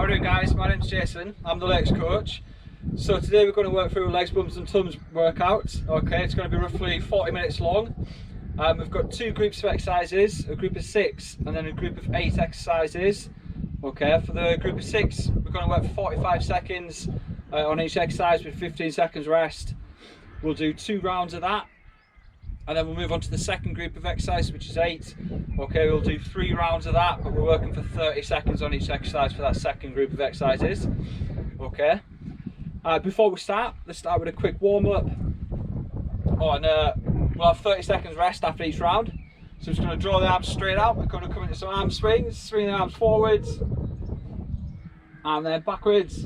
How are you doing, guys? My name's Jason, I'm the legs coach. So today we're going to work through a legs, bums and tums workout. Okay, it's going to be roughly 40 minutes long. We've got two groups of exercises, a group of 6 and then a group of 8 exercises. Okay, for the group of 6 we're going to work for 45 seconds on each exercise with 15 seconds rest. We'll do 2 rounds of that, and then we'll move on to the second group of exercises, which is 8. Okay, we'll do 3 rounds of that, but we're working for 30 seconds on each exercise for that second group of exercises. Okay, before we start, let's start with a quick warm-up. We'll have 30 seconds rest after each round. So we're just going to draw the arms straight out. We're going to come into some arm swings, swing the arms forwards and then backwards.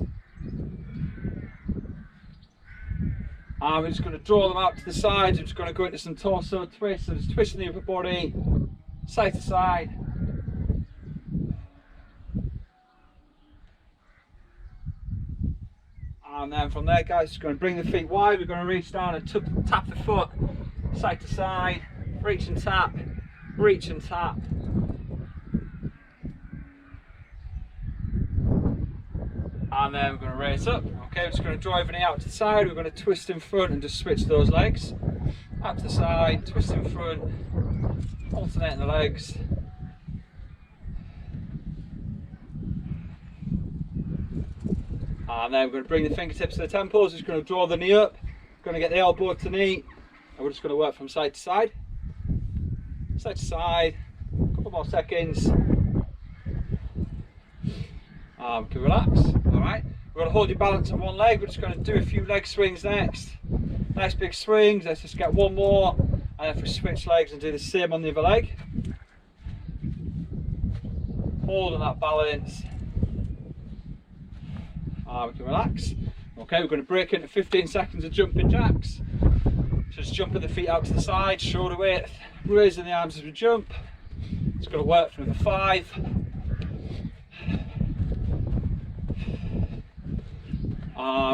And we're just going to draw them out to the sides. We're just going to go into some torso twists. So just twisting the upper body side to side. And then from there, guys, just going to bring the feet wide. We're going to reach down and tap the foot side to side. Reach and tap. Reach and tap. And then we're going to raise up. Okay, we're just going to draw everything out to the side. We're going to twist in front and just switch those legs. Out to the side, twist in front, alternating the legs. And then we're going to bring the fingertips to the temples. Just going to draw the knee up. Going to get the elbow to knee. And we're just going to work from side to side. Side to side. A couple more seconds. Can relax. Alright. We're going to hold your balance on one leg. We're just going to do a few leg swings next. Nice big swings. Let's just get one more. And then if we switch legs and do the same on the other leg. Holding that balance. We can relax. Okay, we're going to break into 15 seconds of jumping jacks. So just jumping the feet out to the side, shoulder width, raising the arms as we jump. It's going to work for another 5.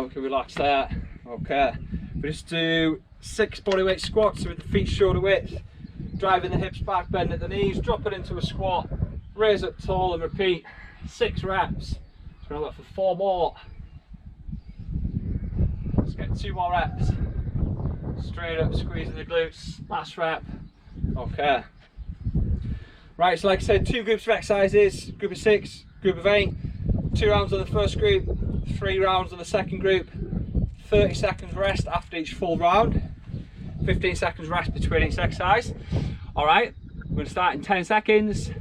We can relax there. Okay, we just do 6 bodyweight squats with the feet shoulder width, driving the hips back, bend at the knees, drop it into a squat, raise up tall and repeat. 6 reps. It's going to work for 4 more. Let's get 2 more reps. Straight up, squeezing the glutes. Last rep. Okay. Right, so like I said, 2 groups of exercises. Group of 6, group of 8. 2 rounds on the first group, 3 rounds on the second group. 30 seconds rest after each full round. 15 seconds rest between each exercise. Alright, we're going to start in 10 seconds.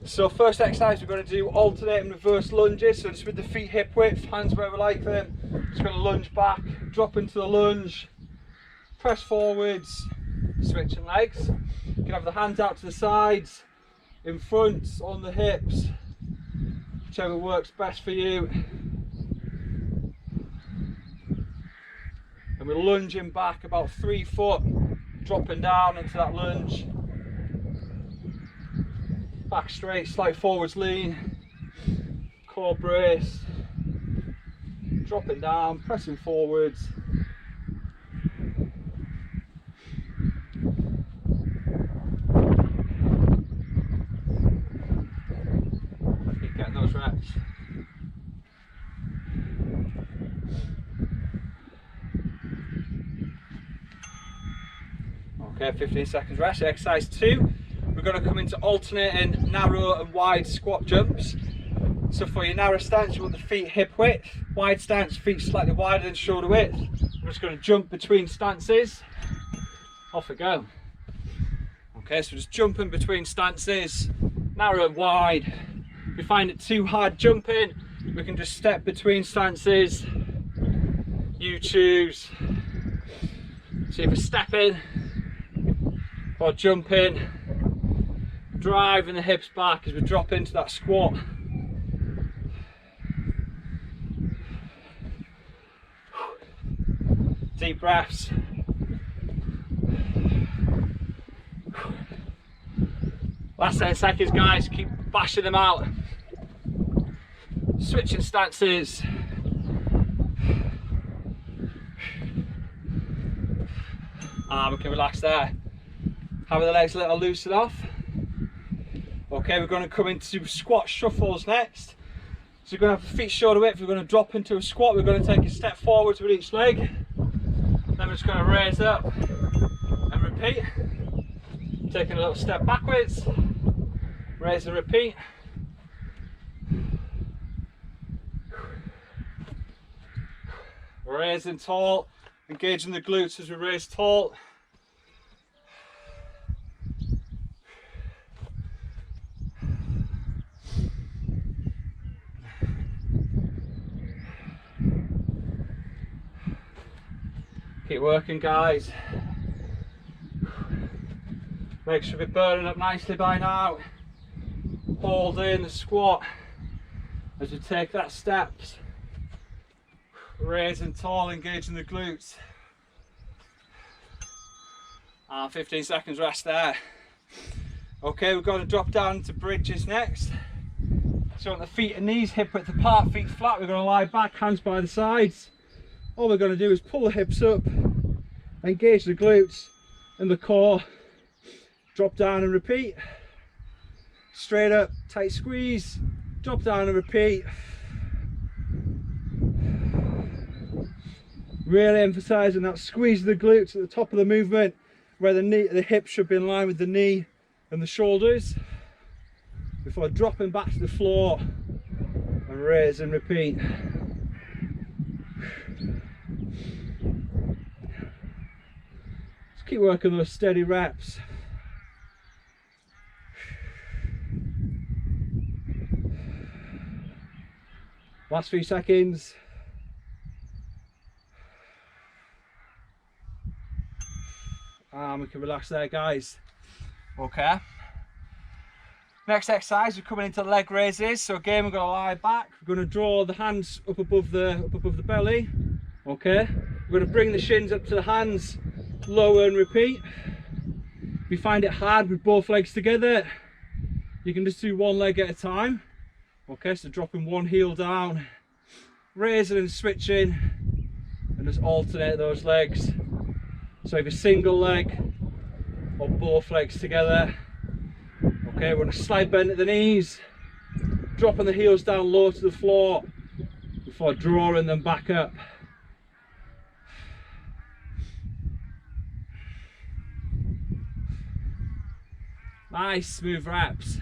So first exercise, we're going to do alternating reverse lunges. So just with the feet hip width, hands where we like them. Just going to lunge back, drop into the lunge, press forwards, switching legs. You can have the hands out to the sides, in front, on the hips, whichever works best for you. And we're lunging back about 3 foot, dropping down into that lunge. Back straight, slight forwards lean, core brace, dropping down, pressing forwards. Keep getting those reps. Okay, 15 seconds rest. Exercise 2. We're going to come into alternating narrow and wide squat jumps. So for your narrow stance, you want the feet hip width. Wide stance, feet slightly wider than shoulder width. We're just going to jump between stances. Off we go. Okay, so just jumping between stances, narrow and wide. If you find it too hard jumping, we can just step between stances. You choose. So if we're stepping or jumping, driving the hips back as we drop into that squat. Deep breaths. Last 10 seconds, guys. Keep bashing them out. Switching stances. We can relax there. Having the legs a little loosen off. Okay, we're going to come into squat shuffles next. So you're going to have the feet shoulder width. We're going to drop into a squat. We're going to take a step forwards with each leg. Then we're just going to raise up and repeat. Taking a little step backwards, raise and repeat. Raising tall, engaging the glutes as we raise tall. Keep working, guys. Make sure we're burning up nicely by now. Hold in the squat as we take that steps. Raising tall, engaging the glutes. And 15 seconds rest there. Okay, we're going to drop down into bridges next. So on the feet and knees, hip width apart, feet flat. We're going to lie back, hands by the sides. All we're going to do is pull the hips up, engage the glutes and the core. Drop down and repeat. Straight up, tight squeeze. Drop down and repeat. Really emphasising that squeeze of the glutes at the top of the movement, where the hips should be in line with the knee and the shoulders, before dropping back to the floor and raise and repeat. Just keep working those steady reps. Last few seconds. And we can relax there, guys. Okay. Next exercise, we're coming into leg raises. So again, we're going to lie back. We're going to draw the hands up above the belly. Okay. We're going to bring the shins up to the hands, lower and repeat. If you find it hard with both legs together, you can just do one leg at a time. Okay, so dropping one heel down, raising and switching, and just alternate those legs. So either single leg or both legs together. Okay, we're on a slight bend at the knees, dropping the heels down low to the floor before drawing them back up. Nice smooth reps.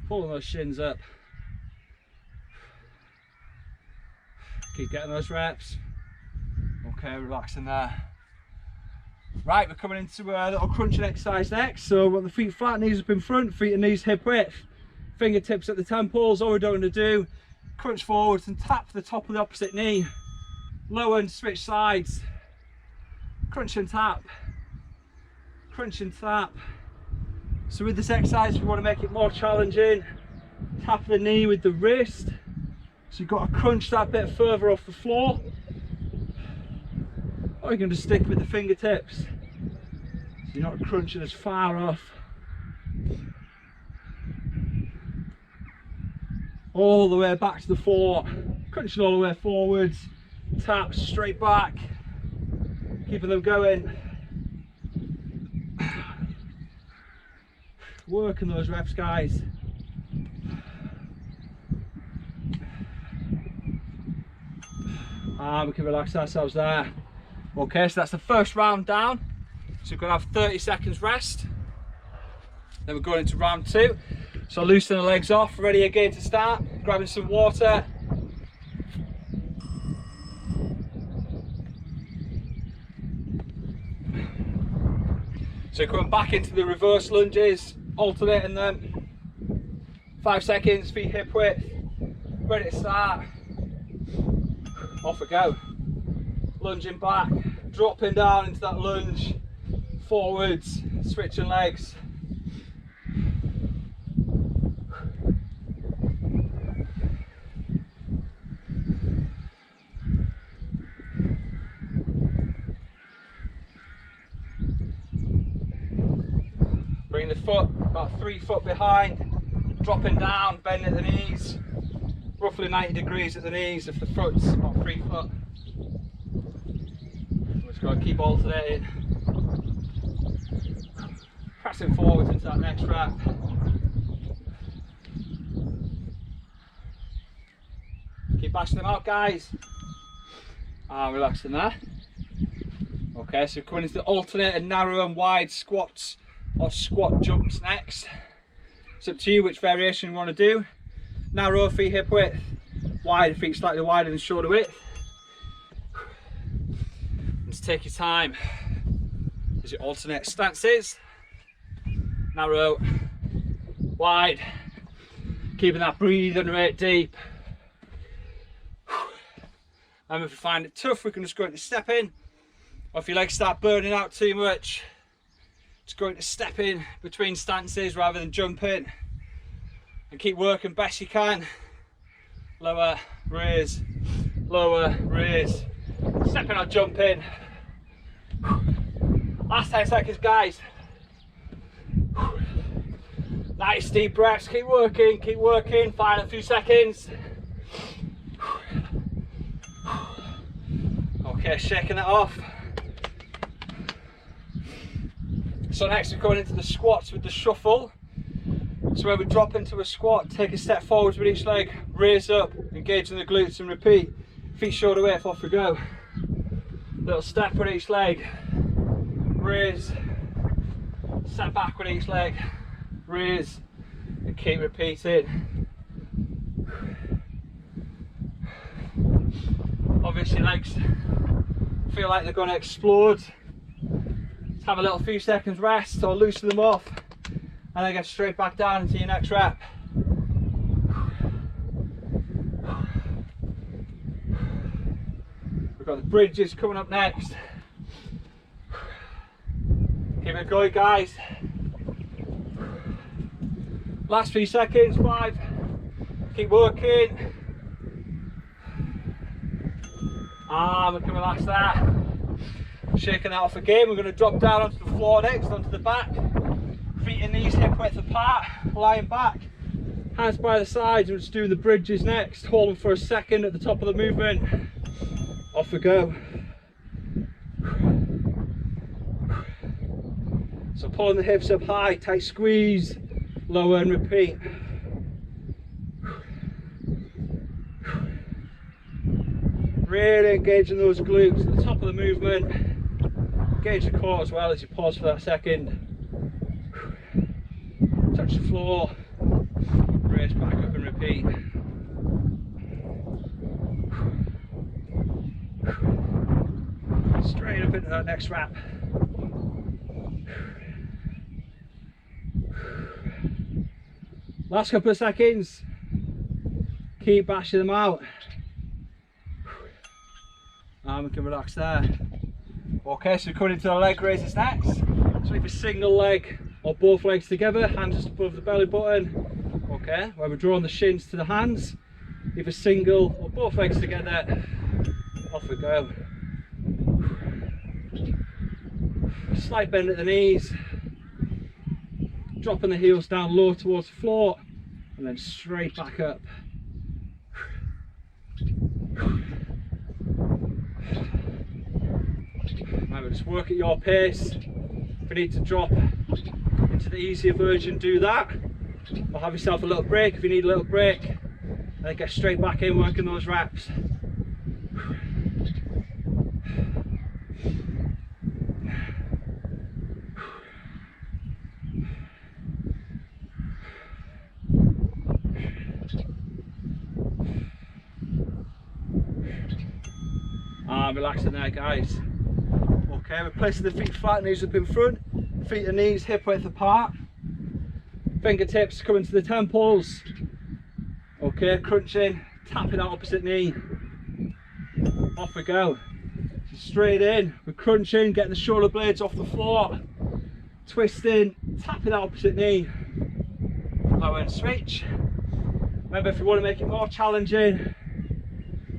Pulling those shins up. Keep getting those reps. Okay, relaxing there. Right, we're coming into a little crunching exercise next. So we've got the feet flat, knees up in front, feet and knees hip width. Fingertips at the temples. All we're going to do, crunch forwards and tap the top of the opposite knee. Lower and switch sides. Crunch and tap. Crunch and tap. So with this exercise, we want to make it more challenging. Tap the knee with the wrist. So you've got to crunch that bit further off the floor. Or you can just stick with the fingertips. So you're not crunching as far off. All the way back to the floor. Crunching all the way forwards. Tap straight back. Keeping them going. Working those reps, guys. And we can relax ourselves there. Okay, so that's the first round down. So we're going to have 30 seconds rest. Then we're going into round two. So loosen the legs off, ready again to start. Grabbing some water. So coming back into the reverse lunges, alternating them. 5 seconds, feet hip width. Ready to start. Off we go. Lunging back, dropping down into that lunge. Forwards, switching legs. Bring the foot about 3 foot behind, dropping down, bend at the knees, roughly 90 degrees at the knees if the foot's about 3 foot. We're just going to keep alternating. pressing forwards into that next rep. Keep bashing them out, guys. Relaxing there. Okay, so coming into the alternated narrow and wide squats or squat jumps next. It's up to you which variation you want to do. Narrow feet hip width, wide feet slightly wider than shoulder width. Just take your time as you alternate stances. Narrow, wide, keeping that breathing rate deep. And if you find it tough, we can just go into step in. Or if you like start burning out too much, just go into step in between stances rather than jump in. And keep working best you can. Lower, raise, lower, raise. Step in or jump in. Last 10 seconds, guys. Nice deep breaths, keep working, final few seconds. Okay, shaking that off. So next we're going into the squats with the shuffle. So when we drop into a squat, take a step forwards with each leg, raise up, engage in the glutes and repeat. Feet shoulder width, off we go. Little step with each leg, raise, step back with each leg, raise, and keep repeating. Obviously legs feel like they're going to explode. Just have a little few seconds rest or loosen them off and then get straight back down into your next rep. We've got the bridges coming up next. Keep it going, guys. Last few seconds, 5. Keep working. We can relax that. Shaking that off again. We're going to drop down onto the floor next, onto the back. Feet and knees hip width apart, lying back. Hands by the sides. We're just doing the bridges next. Hold them for a second at the top of the movement. Off we go. So pulling the hips up high, tight squeeze, lower and repeat. Really engaging those glutes at the top of the movement. Engage the core as well as you pause for that second. Touch the floor, raise back up and repeat. Straight up into that next wrap. Last couple of seconds. Keep bashing them out. And we can relax there. Okay, so we're coming into the leg raises next. So if a single leg or both legs together, hands just above the belly button. Okay, where we're drawing the shins to the hands. Either single or both legs together. Off we go. Slight bend at the knees. Dropping the heels down low towards the floor. And then straight back up. Remember, just work at your pace. If you need to drop into the easier version, do that. Or have yourself a little break if you need a little break. And then get straight back in working those reps. Relaxing there, guys. Okay, we're placing the feet flat, knees up in front, feet and knees hip width apart, fingertips coming to the temples. Okay, crunching, tapping that opposite knee. Off we go. Straight in, we're crunching, getting the shoulder blades off the floor, twisting, tapping that opposite knee. Lower and switch. Remember, if you want to make it more challenging,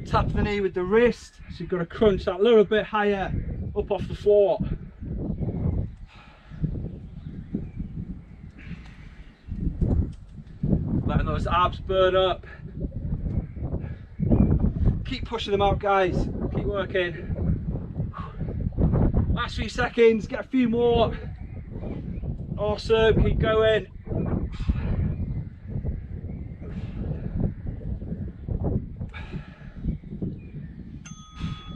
tap the knee with the wrist, so you've got to crunch that a little bit higher up off the floor. Letting those abs burn up. Keep pushing them out, guys. Keep working. Last few seconds, get a few more. Awesome, keep going.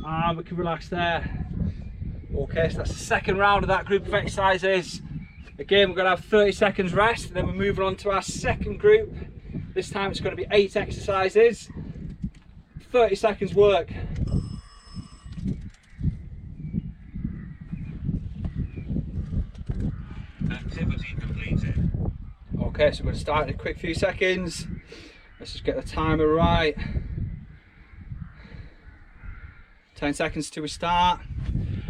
And we can relax there. Okay, so that's the second round of that group of exercises. Again, we're going to have 30 seconds rest, and then we're moving on to our second group. This time it's going to be 8 exercises, 30 seconds work. Activity completed. Okay, so we're going to start in a quick few seconds. Let's just get the timer right. 10 seconds till we start.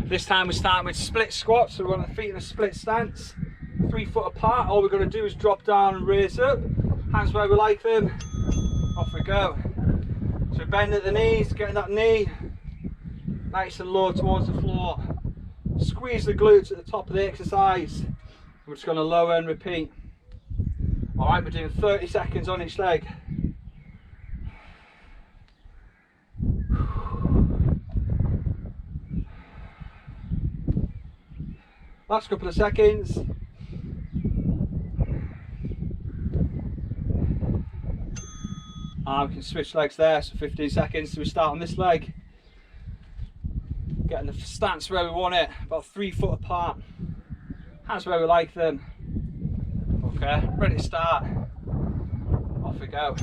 This time we're starting with split squats, so we're on the feet in a split stance, 3 foot apart. All we're going to do is drop down and raise up, hands where we like them, off we go. So bend at the knees, getting that knee nice and low towards the floor. Squeeze the glutes at the top of the exercise. We're just going to lower and repeat. Alright, we're doing 30 seconds on each leg. Last couple of seconds. And we can switch legs there, so 15 seconds till we start on this leg. Getting the stance where we want it, about 3 foot apart. Hands where we like them. Okay, ready to start. Off we go.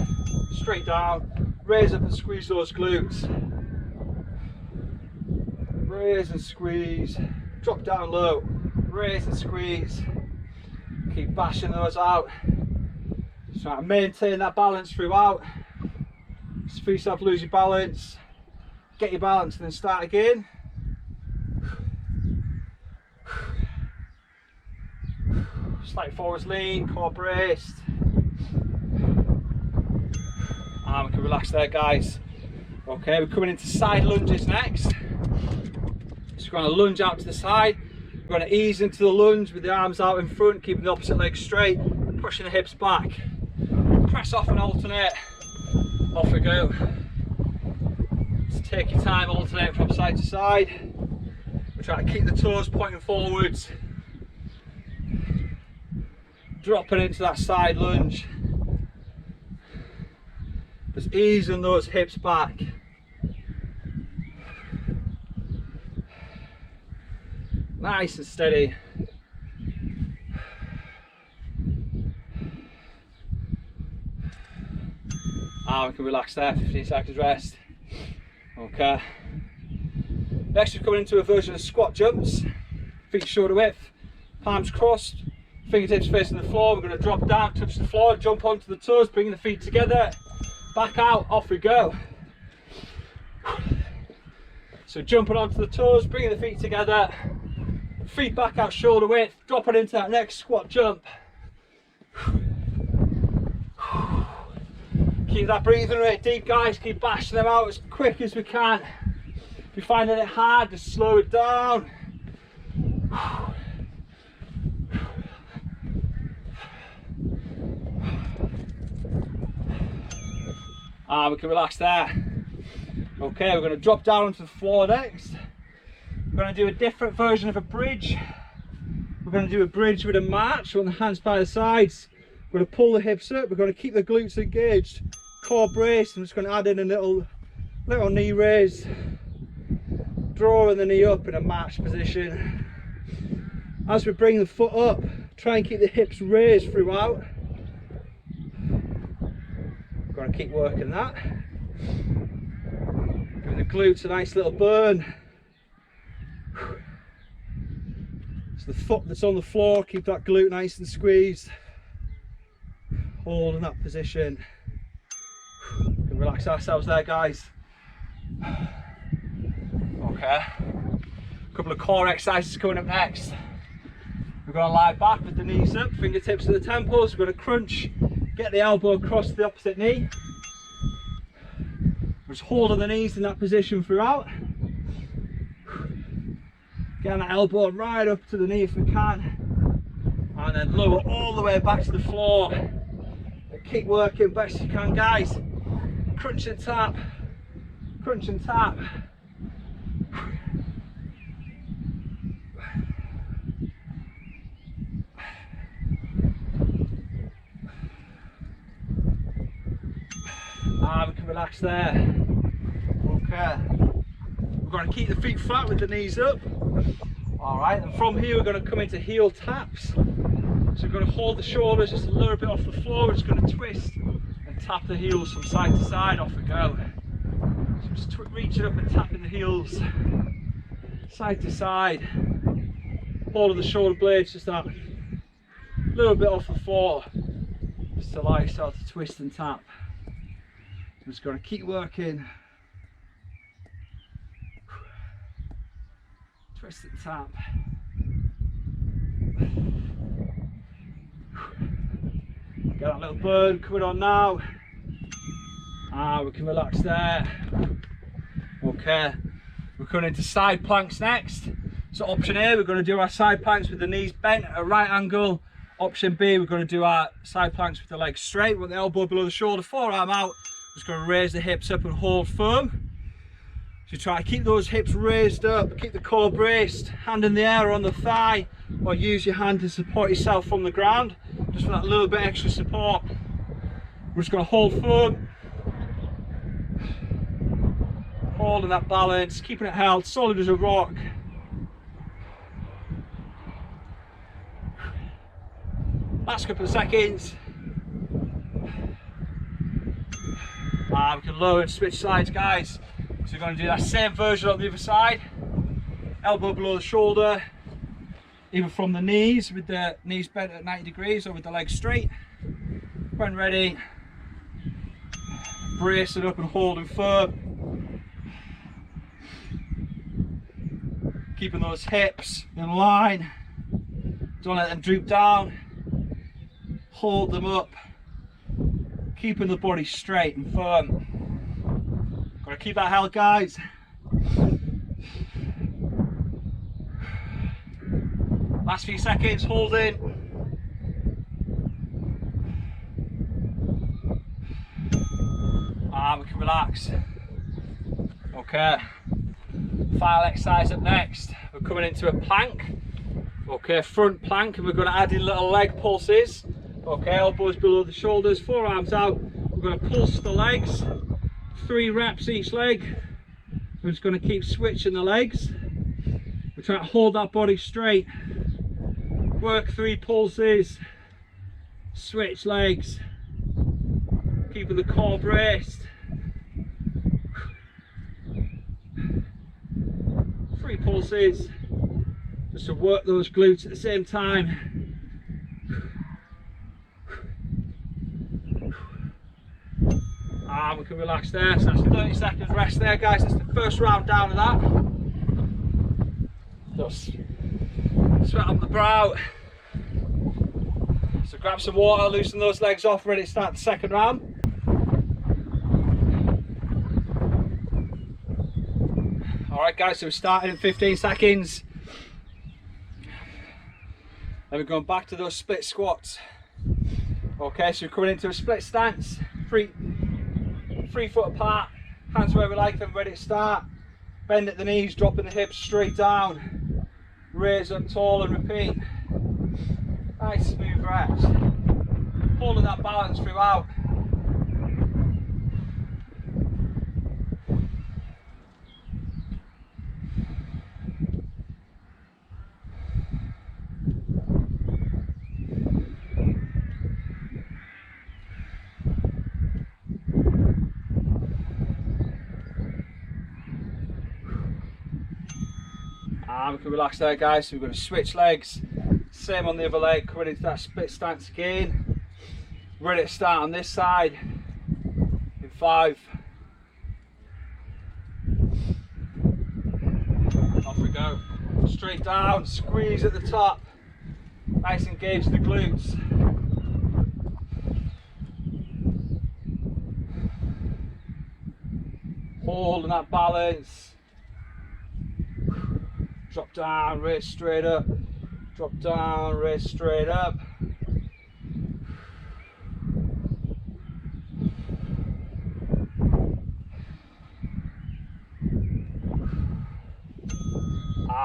Straight down, raise up and squeeze those glutes. Raise and squeeze. Drop down low. Raise and squeeze. Keep bashing those out. Just try to maintain that balance throughout. Just feel yourself lose your balance. Get your balance and then start again. Slight forwards lean, core braced. And we can relax there, guys. Okay, we're coming into side lunges next. So we're going to lunge out to the side. We're going to ease into the lunge with the arms out in front, keeping the opposite leg straight, pushing the hips back. Press off and alternate. Off we go. Just take your time, alternate from side to side. We're trying to keep the toes pointing forwards. Dropping into that side lunge. Just easing those hips back. Nice and steady. And we can relax there, 15 seconds rest. Okay. Next we're coming into a version of squat jumps. Feet shoulder width, palms crossed, fingertips facing the floor. We're going to drop down, touch the floor, jump onto the toes, bringing the feet together. Back out, off we go. So jumping onto the toes, bringing the feet together. Feet back out shoulder width, dropping into that next squat jump. Keep that breathing rate deep, guys. Keep bashing them out as quick as we can. If you're finding it hard, just slow it down. And we can relax there. Okay, we're going to drop down onto the floor next. We're going to do a different version of a bridge. We're going to do a bridge with a march on the hands by the sides. We're going to pull the hips up. We're going to keep the glutes engaged, core braced. I'm just going to add in a little knee raise, drawing the knee up in a march position. As we bring the foot up, try and keep the hips raised throughout. We're going to keep working that. Giving the glutes a nice little burn. So the foot that's on the floor, keep that glute nice and squeezed. Hold in that position. We can relax ourselves there, guys. Okay. A couple of core exercises coming up next. We're going to lie back with the knees up, fingertips to the temples. We're going to crunch, get the elbow across the opposite knee. We're just holding the knees in that position throughout. Getting that elbow right up to the knee if we can. And then lower all the way back to the floor. And keep working best you can, guys. Crunch and tap. Crunch and tap. relax there. Okay. We're going to keep the feet flat with the knees up. Alright, and from here we're going to come into heel taps. So we're going to hold the shoulders just a little bit off the floor. We're just going to twist and tap the heels from side to side. Off we go. So just reaching up and tapping the heels side to side. Holding the shoulder blades just that little bit off the floor. Just allow yourself to twist and tap. I'm just going to keep working. Twist and tap. Get that little burn coming on now. We can relax there. Okay, we're coming into side planks next. So option A, we're going to do our side planks with the knees bent at a right angle. Option B, we're going to do our side planks with the legs straight, with the elbow below the shoulder, forearm out. Just going to raise the hips up and hold firm. So try to keep those hips raised up, keep the core braced, hand in the air on the thigh, or use your hand to support yourself from the ground, just for that little bit extra support. We're just going to hold firm, holding that balance, keeping it held solid as a rock. Last couple of seconds. We can lower and switch sides, guys. So we're going to do that same version on the other side. Elbow below the shoulder, either from the knees with the knees bent at 90 degrees or with the legs straight. When ready, brace it up and holding firm. Keeping those hips in line. Don't let them droop down. Hold them up. Keeping the body straight and firm. Gotta keep that held, guys. Last few seconds, holding. We can relax. Okay. Final exercise up next. We're coming into a plank. Okay, front plank, and we're going to add in little leg pulses. Okay, elbows below the shoulders, forearms out. We're going to pulse the legs. 3 reps each leg. We're just going to keep switching the legs. We're trying to hold that body straight. Work 3 pulses. Switch legs. Keeping the core braced. 3 pulses. Just to work those glutes at the same time. We can relax there, so that's 30 seconds rest there, guys. That's the first round down of that. Just sweat on the brow. So grab some water, loosen those legs off, ready to start the second round. Alright guys, so we're starting in 15 seconds. Then we're going back to those split squats. Okay, so we're coming into a split stance. 3 foot apart, hands where we like them, ready to start. Bend at the knees, dropping the hips straight down. Raise up tall and repeat. Nice smooth reps. Holding that balance throughout. We can relax there, guys. So we're going to switch legs. Same on the other leg, coming into that split stance again. Ready to start on this side in 5. Off we go. Straight down, squeeze at the top. Nice engage the glutes. Holding that balance. Drop down, raise straight up. Drop down, raise straight up.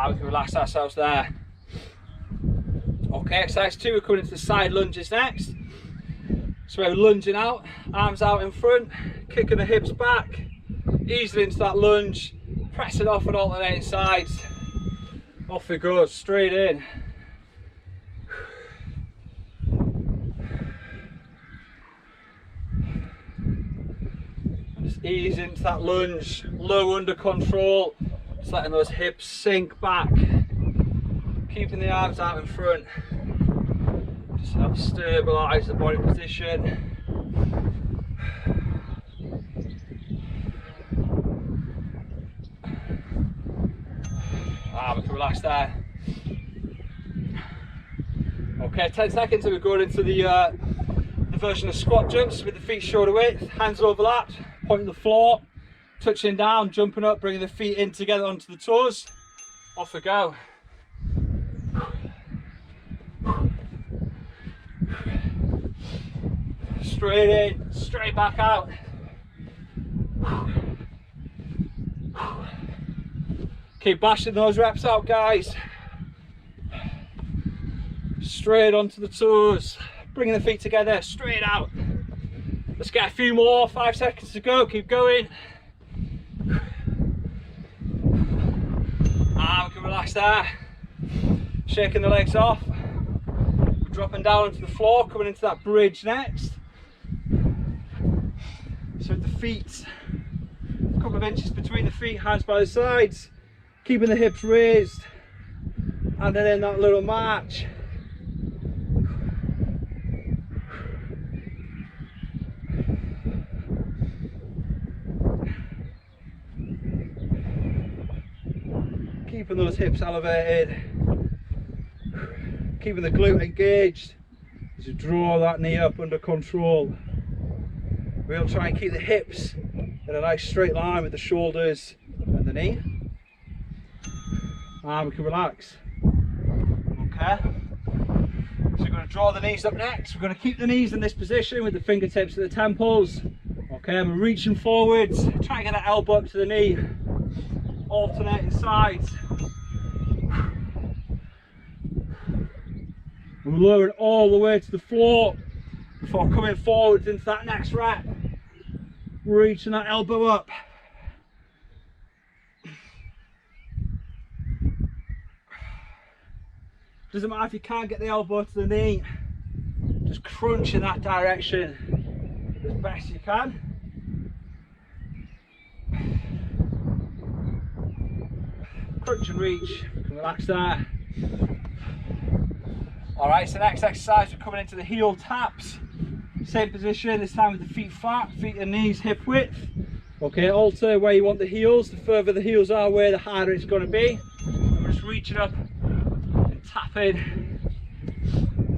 We can relax ourselves there. Okay, exercise 2, we're coming into the side lunges next. So we're lunging out, arms out in front, kicking the hips back, easily into that lunge, pressing off and alternating sides. Off it goes, straight in. Just ease into that lunge, low under control, just letting those hips sink back, keeping the arms out in front, just help stabilise the body position. We can relax there. Okay, 10 seconds and we're going into the version of squat jumps with the feet shoulder width, hands overlapped, pointing the floor, touching down, jumping up, bringing the feet in together onto the toes. Off we go. Straight in, straight back out. Keep bashing those reps out, guys. Straight onto the toes, bringing the feet together, straight out. Let's get a few more, 5 seconds to go, keep going. We can relax there. Shaking the legs off. We're dropping down onto the floor, coming into that bridge next. So with the feet, a couple of inches between the feet, hands by the sides, keeping the hips raised, and then in that little march. Keeping those hips elevated, keeping the glute engaged as you draw that knee up under control. We'll try and keep the hips in a nice straight line with the shoulders and the knee. And we can relax. Okay. So we're going to draw the knees up next. We're going to keep the knees in this position with the fingertips at the temples. Okay, and we're reaching forwards, trying to get that elbow up to the knee. Alternating sides. And we're lowering all the way to the floor before coming forwards into that next rep. Reaching that elbow up. Doesn't matter if you can't get the elbow to the knee, just crunch in that direction as best you can. Crunch and reach, you can relax there. Alright, so next exercise we're coming into the heel taps. Same position, this time with the feet flat, feet and knees hip width. Okay, alter where you want the heels. The further the heels are away, the harder it's going to be. And we're just reaching up and tapping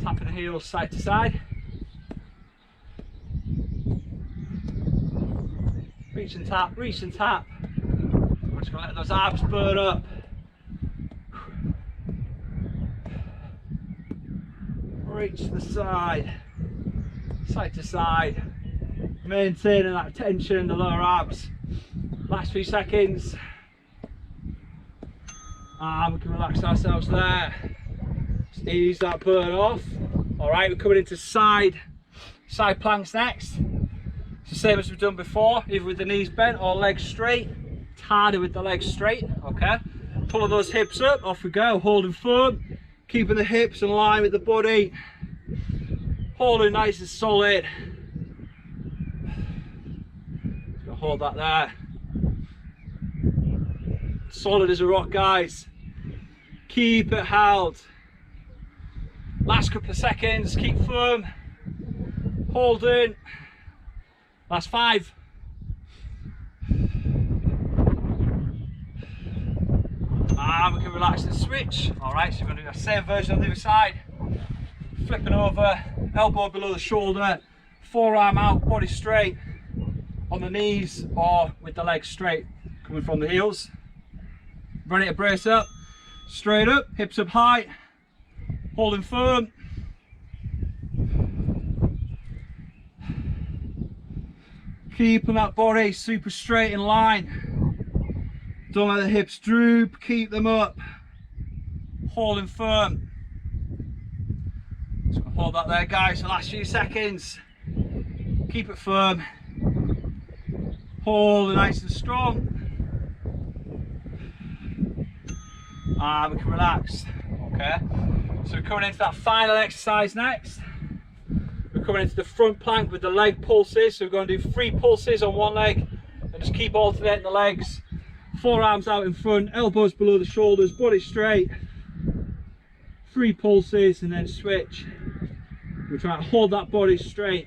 the heels side to side. Reach and tap, reach and tap. We're just going to let those abs burn up. Reach to the side, side to side, maintaining that tension in the lower abs. Last few seconds, and we can relax ourselves there. Just ease that burn off. Alright, we're coming into side planks next. It's the same as we've done before, either with the knees bent or legs straight. It's harder with the legs straight, okay? Pulling those hips up, off we go, holding firm. Keeping the hips in line with the body, holding nice and solid. Just gonna hold that there. Solid as a rock, guys. Keep it held. Last couple of seconds, keep firm. Holding. Last 5. And we can relax and switch. Alright, so we're going to do the same version on the other side. Flipping over, elbow below the shoulder, forearm out, body straight, on the knees or with the legs straight, coming from the heels. Ready to brace up, straight up, hips up high, holding firm. Keeping that body super straight in line. Don't let the hips droop, keep them up. Holding firm. Just gonna hold that there, guys, for the last few seconds. Keep it firm. Hold it nice and strong. And we can relax. Okay. So we're coming into that final exercise next. We're coming into the front plank with the leg pulses. So we're going to do 3 pulses on one leg and just keep alternating the legs. Forearms out in front, elbows below the shoulders, body straight. 3 pulses and then switch. We're trying to hold that body straight.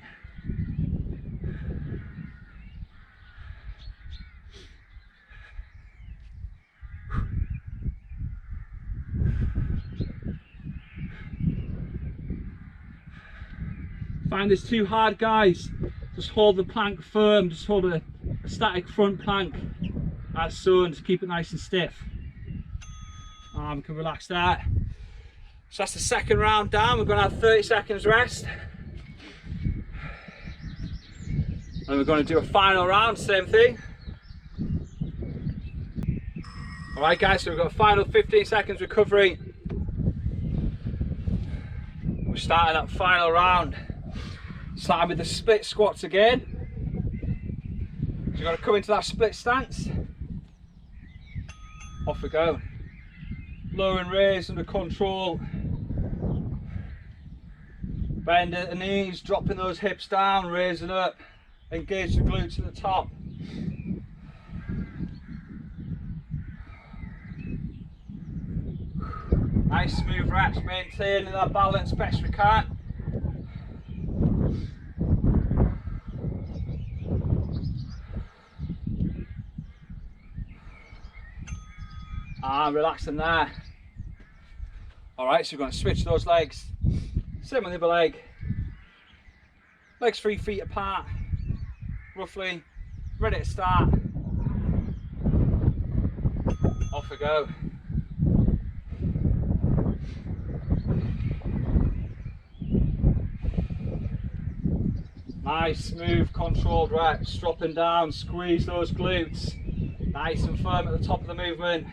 Find this too hard, guys, just hold the plank firm, just hold a static front plank as so, and just keep it nice and stiff. We can relax that. So that's the second round down. We're going to have 30 seconds rest. And we're going to do a final round, same thing. Alright guys, so we've got a final 15 seconds recovery. We're starting that final round. Starting with the split squats again. So you're going to come into that split stance. Off we go. Lower and raise under control. Bend at the knees, dropping those hips down, raising up. Engage the glutes at the top. Nice smooth reps, maintaining that balance best we can. Relaxing there. Alright, so we're going to switch those legs. Same on the other leg. Legs 3 feet apart, roughly. Ready to start. Off we go. Nice, smooth, controlled reps. Dropping down, squeeze those glutes. Nice and firm at the top of the movement.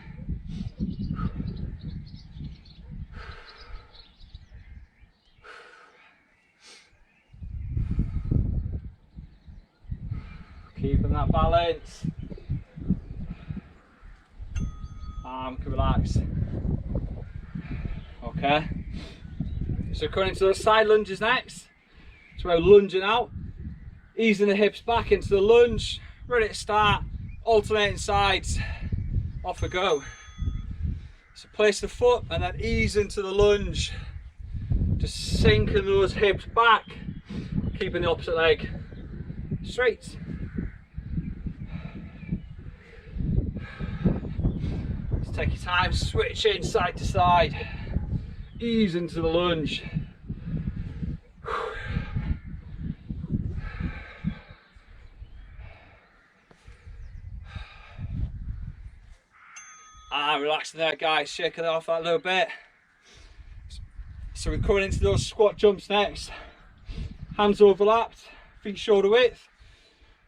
Keeping that balance. Arm can relax. Okay. So coming into those side lunges next. So we're lunging out, easing the hips back into the lunge. Ready to start. Alternating sides. Off we go. So place the foot and then ease into the lunge. Just sinking those hips back. Keeping the opposite leg straight. Take your time, switch in side to side, ease into the lunge. Relaxing there guys, shaking it off that little bit. So we're coming into those squat jumps next. Hands overlapped, feet shoulder width.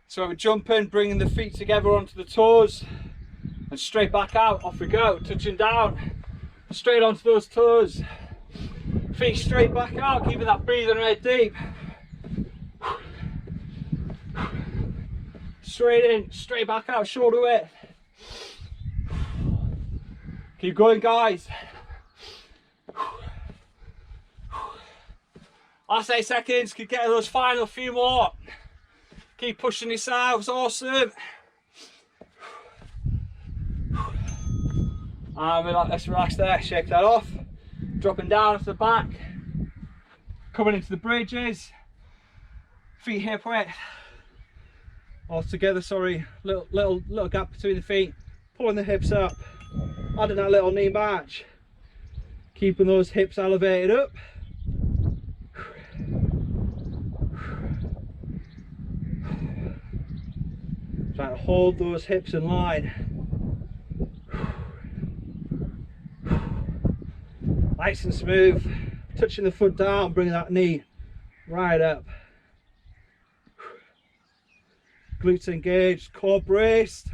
So we're jumping, bringing the feet together onto the toes. And straight back out, off we go, touching down, straight onto those toes, feet straight back out, keeping that breathing rate deep, straight in, straight back out, shoulder width, keep going guys, last 8 seconds, keep getting those final few more, keep pushing yourselves, awesome. Let's relax there, shake that off. Dropping down to the back. Coming into the bridges. Feet hip width. All together, sorry. Little gap between the feet. Pulling the hips up. Adding that little knee march. Keeping those hips elevated up. Trying to hold those hips in line. Nice and smooth, touching the foot down, bringing that knee right up. Glutes engaged, core braced.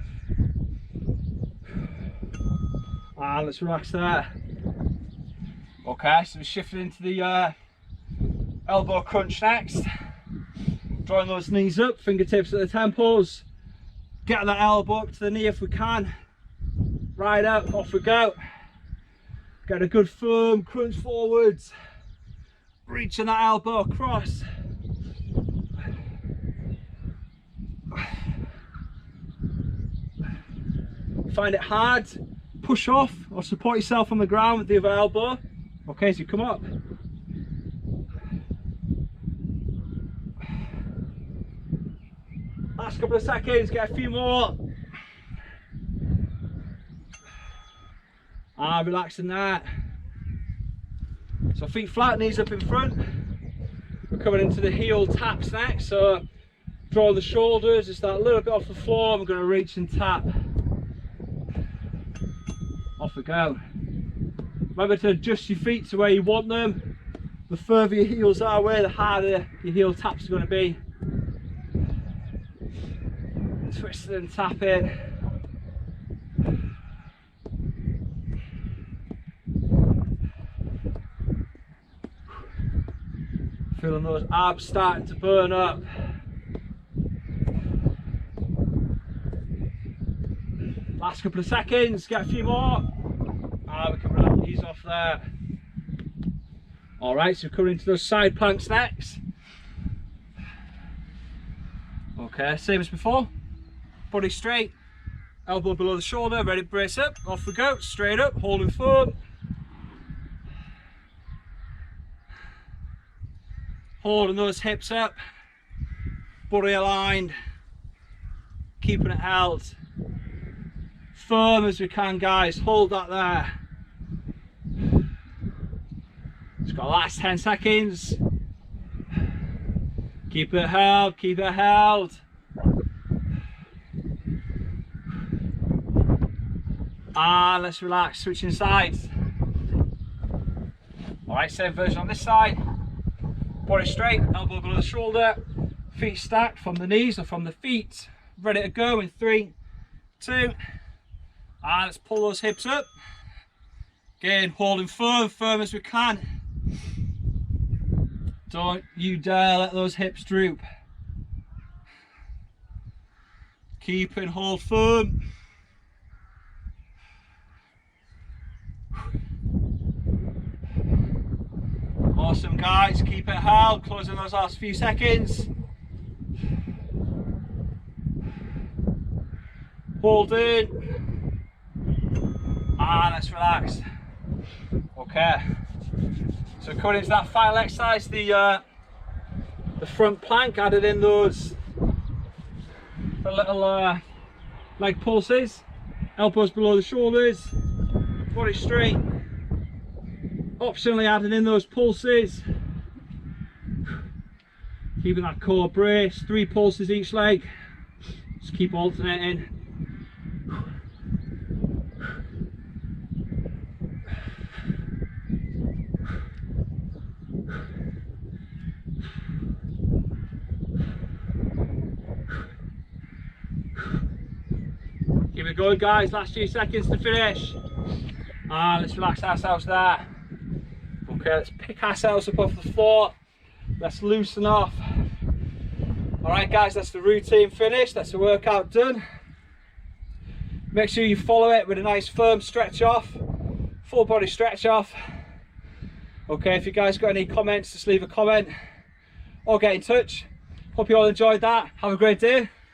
And let's relax there. Okay, so we're shifting into the elbow crunch next. Drawing those knees up, fingertips at the temples. Get that elbow up to the knee if we can. Right up, off we go. Get a good firm crunch forwards. Reaching that elbow across. Find it hard, push off or support yourself on the ground with the other elbow. Okay, so you come up. Last couple of seconds, get a few more. Relaxing that. So feet flat, knees up in front. We're coming into the heel taps next. So draw the shoulders, just that little bit off the floor. I'm going to reach and tap. Off we go. Remember to adjust your feet to where you want them. The further your heels are away, the harder your heel taps are going to be. Twist it and tap it. Feeling those abs starting to burn up. Last couple of seconds, get a few more. We can relax these off there. Alright, so we're coming into those side planks next. Okay, same as before. Body straight, elbow below the shoulder, ready to brace up. Off we go, straight up, holding firm. Holding those hips up, body aligned, keeping it held. Firm as we can, guys, hold that there. Just got the last 10 seconds. Keep it held, keep it held. And let's relax, switching sides. Alright, same version on this side. Body straight, elbow below the shoulder, feet stacked from the knees or from the feet. Ready to go in 3, 2, and let's pull those hips up. Again, holding firm as we can. Don't you dare let those hips droop. Keep and hold firm. Awesome, guys, keep it held, closing those last few seconds. Hold in. And let's relax. Okay. So coming into that final exercise, the front plank, added in those little leg pulses. Elbows below the shoulders, body straight. Optionally adding in those pulses, keeping that core braced, 3 pulses each leg, just keep alternating. Keep it going, guys, last few seconds to finish. Let's relax ourselves there. Okay, let's pick ourselves up off the floor. Let's loosen off. Alright guys, that's the routine finished. That's the workout done. Make sure you follow it with a nice firm stretch off. Full body stretch off. Okay, if you guys got any comments, just leave a comment or get in touch. Hope you all enjoyed that. Have a great day.